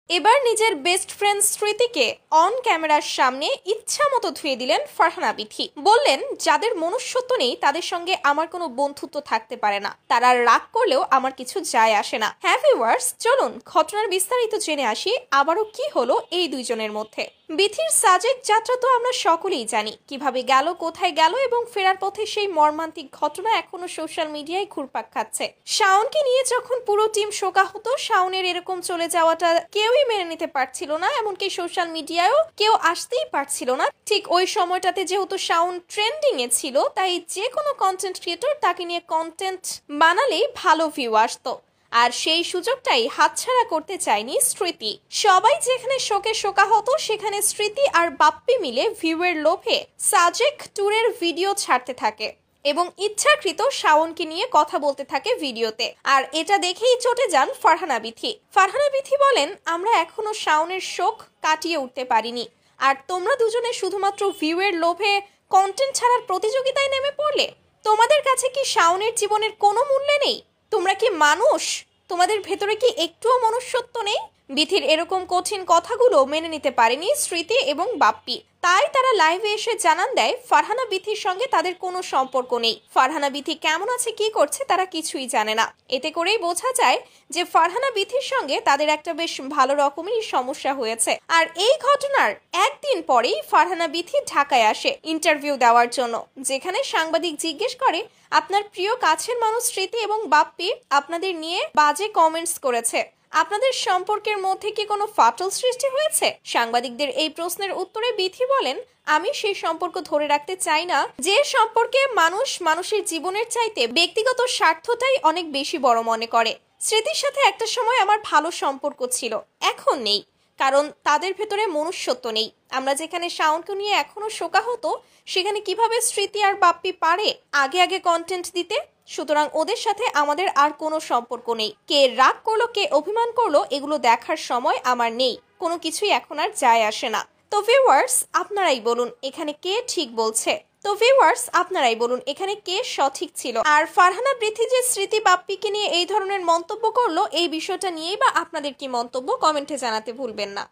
এবার নিজের best friend স্মৃতিকে অন ক্যামেরার সামনে ইচ্ছা মতো ধুয়ে দিলেন ফারহানা বিথি। বললেন, যাদের মনুষ্যত্ব নেই তাদের সঙ্গে আমার কোনো বন্ধুত্ব থাকতে পারে না, তারা রাগ করলেও আমার কিছু যায় আসে না। হ্যাঁ ভিউয়ার্স, চলুন ঘটনার বিস্তারিত জেনে আসি আবারও কি হলো এই দুইজনের মধ্যে। বিথির সাজেক যাত্রা তো আমরা সকলেই জানি, কিভাবে গেল, কোথায় গেল এবং ফেরার পথে সেই মর্মান্তিক ঘটনা এখনো সোশ্যাল মিডিয়ায় ঘুরপাক খাচ্ছে। শাওনকে নিয়ে যখন পুরো টিম শোকাহত, শাওনের এরকম চলে যাওয়াটা কেউই মেনে নিতে পারছিল না, এমনকি সোশ্যাল মিডিয়ায়ও কেউ আসতেই পারছিল না। ঠিক ওই সময়টাতে যেহেতু শাওন ট্রেন্ডিং এ ছিল, তাই যে কোনো কন্টেন্ট ক্রিয়েটর তাকে নিয়ে কন্টেন্ট বানালেই ভালো ভিউ আসতো, আর সেই সুযোগটাই হাতছাড়া করতে চায়নি স্মৃতি। সবাই যেখানে শোকে শোকাহত, সেখানে স্মৃতি আর বাপ্পি মিলে ভিউয়ের লোভে সাজেক ট্যুরের ভিডিও ছাড়তে থাকে এবং ইচ্ছাকৃত শাওনকে নিয়ে কথা বলতে থাকে ভিডিওতে। আর এটা দেখেই চটে যান ফারহানা বিথি। ফারহানা বিথি বলেন, আমরা এখনো শাওনের শোক কাটিয়ে উঠতে পারিনি, আর তোমরা দুজনে শুধুমাত্র ভিউয়ের লোভে কন্টেন্ট ছাড়ার প্রতিযোগিতায় নেমে পড়লে। তোমাদের কাছে কি শাওনের জীবনের কোনো মূল্য নেই? তোমরা কি মানুষ? তোমাদের ভেতরে কি একটুও মনুষ্যত্ব নেই? বিথির এরকম কঠিন কথাগুলো মেনে নিতে পারেনি স্মৃতি এবং বাপ্পি, তাই তারা লাইভে এসে জানান দেয় ফারহানা বিথির সঙ্গে তাদের কোনো সম্পর্ক নেই। ফারহানা বিথি কেমন আছে, কি করছে তারা কিছুই জানে না। এতে করেই বোঝা যায় যে ফারহানা বিথির সঙ্গে তাদের একটা বেশ ভালো রকমেরই সমস্যা হয়েছে। আর এই ঘটনার একদিন পরেই ফারহানা বিথি ঢাকায় আসে ইন্টারভিউ দেওয়ার জন্য, যেখানে সাংবাদিক জিজ্ঞেস করে, আপনার প্রিয় কাছের মানুষ স্মৃতি এবং বাপ্পি আপনাদের নিয়ে বাজে কমেন্টস করেছে, আপনাদের সম্পর্কের মধ্যে কি কোনো ফাটল সৃষ্টি হয়েছে? সাংবাদিকদের এই প্রশ্নের উত্তরে বিথি বলেন, আমি সেই সম্পর্ক ধরে রাখতে চাই না, যে সম্পর্কে মানুষ মানুষের জীবনের চাইতে ব্যক্তিগত স্বার্থটাই অনেক বেশি বড় মনে করে। স্মৃতির সাথে একটা সময় আমার ভালো সম্পর্ক ছিল, এখন নেই, কারণ তাদের ভেতরে মনুষ্যত্ব নেই। আমরা যেখানে শাওনকে নিয়ে এখনো শোকাহত, সেখানে কিভাবে স্মৃতি আর বাপ্পি পারে আগে আগে কন্টেন্ট দিতে? সুতরাং ওদের সাথে আমাদের আর কোনো সম্পর্ক নেই। কে রাগ করলো, কে অভিমান করলো, এগুলো দেখার সময় আমার নেই, কোনো কিছুই এখন আর যায় আসে না। তো ভিউয়ার্স, আপনারাই বলুন এখানে কে ঠিক বলছে? আপনারাই বলুন এখানে কে সঠিক ছিল? আর ফারহানা বিথি যে স্মৃতি বাপ্পিকে নিয়ে এই ধরনের মন্তব্য করলো, এই বিষয়টা নিয়েই বা আপনাদের কি মন্তব্য, কমেন্টে জানাতে ভুলবেন না।